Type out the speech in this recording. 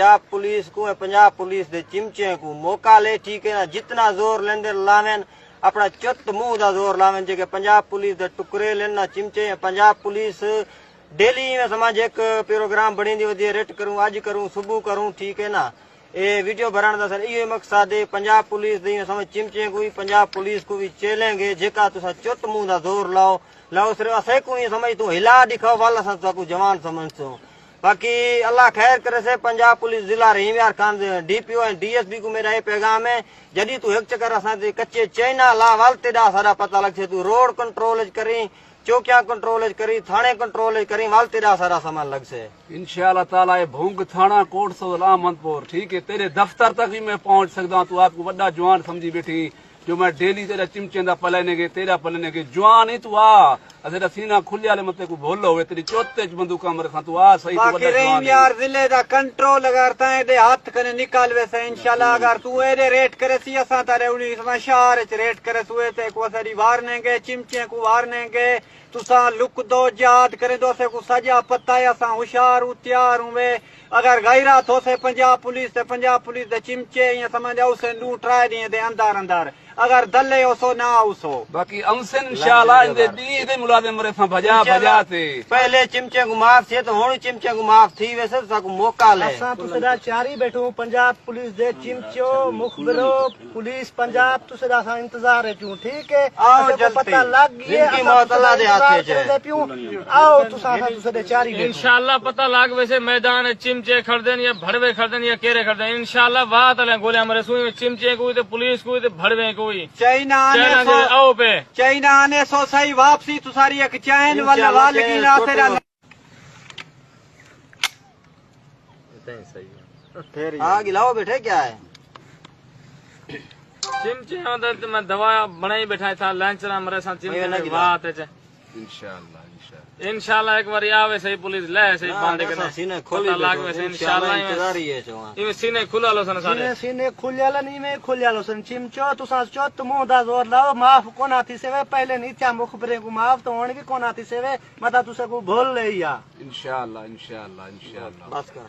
Punjab police दे चिमचे को मौका ले, ठीक है ना। जितना जोर लेंदे लावेन अपना चुत मुंह दा जोर लावेन, जेके पंजाब पुलिस दे टुकड़े लेना चिमचे। पंजाब पुलिस डेली में समाज एक प्रोग्राम बनी दी रेट करूं, आज करूं, सुबह करूं, ठीक है ना। ये वीडियो बनाने का सर ये मकसद है। पंजाब पुलिस दी समझ चिमचे को भी पंजाब पुलिस को भी चेलेंगे, जेका तुसा चुत मुंह दा जोर लाओ सिर्फ असे को ही समझ तू हिला दिखाओ वाला सा को जवान समझो। बाकी अल्लाह खैर करे से पंजाब पुलिस जिला रहीम यार खान DPO एंड DSP को मेरा ये पैगाम है, जदी तू एक चक्कर असा कच्चे चाइना ला वालते दा सारा पता लग से तू रोड कंट्रोल करी, चौकिया कंट्रोल करी, थाने कंट्रोल करी, वालते दा सारा सामान लग से इंशाअल्लाह ताला। ये भूंग थाना कोट सो लामतपुर, ठीक है, तेरे दफ्तर तक ही मैं पहुंच सकता। तू आपको बड़ा जवान समझी बैठी, जो मैं डेली तेरा चिमचे दा पलने के तेरा पलने के जवान ही तू आ। तेरा सीना खुलिया ले मते को भोलो हुए तेरी चौथे बंदूक मरे था तू आ सही। बाकी रहीम यार जिले दा कंट्रोल अगर ताए दे हाथ कने निकाल वैसे इंशाल्लाह अगर तू एरे रेट करे सी असा तारे उनी शहर च रेट करे सुए ते को सारी वारनेंगे, चिमचे को वारनेंगे। तुसा लुक दो याद करे दो से को सजा पता है असा होशियार तैयार हुए। अगर गैरा तो से पंजाब पुलिस दे चिमचे या समझ उसे नू ट्राई दिए दे अंदर अंदर अगर दले उसो ना उसो। बाकी अमसन इंशाल्लाह इंदे दी दे मुलाजिम मरे था भजा थे। पहले चिमचे को माफ थे तो हुन चिमचे को माफ थी वैसे तो मौका ले। असा तुसदा चारी बैठो पंजाब पुलिस दे चिमचो मुखबिरो पुलिस पंजाब तुसदा सा इंतजार है क्यों, ठीक है। आओ जल्दी पता लग गया जिनकी मौत अल्लाह दे हाथ में है। आओ तुसा तुसदे चारी इंशाल्लाह पता लग वैसे मैदान चिमचे खरीदन या भड़वे खरीदन या केरे खरीदन इंशाल्लाह बात अले गोले हमारे सुई में चिमचे को ते पुलिस को ते भड़वे को चाइना आओ पे चाइना आने सो सही वापसी तुसारी एक चैन वाला वालगी ना तेरा सही आ गिलाओ बैठे क्या है चिमचे अंदर मैं दवा बनाई बैठा था लंच ना मरे सा चिमचे बात है इंशाल्लाह इंशाल्लाह एक बार आवे सही पुलिस ले सही बांधे के सीने खोली लाग वैसे इंशाल्लाह इंतजारी है चवा इमे सीने खुला लो सन सारे सीने खुल्याला नहीं में खुल्यालो सन चिमचो तुसा चोत मुंह दा जोर लाओ माफ कोना थी सेवे पहले नीचा मुखबरे को माफ तो होण भी कोना थी सेवे मता तुसे को भूल ले या इंशाल्लाह इंशाल्लाह इंशाल्लाह बस कर।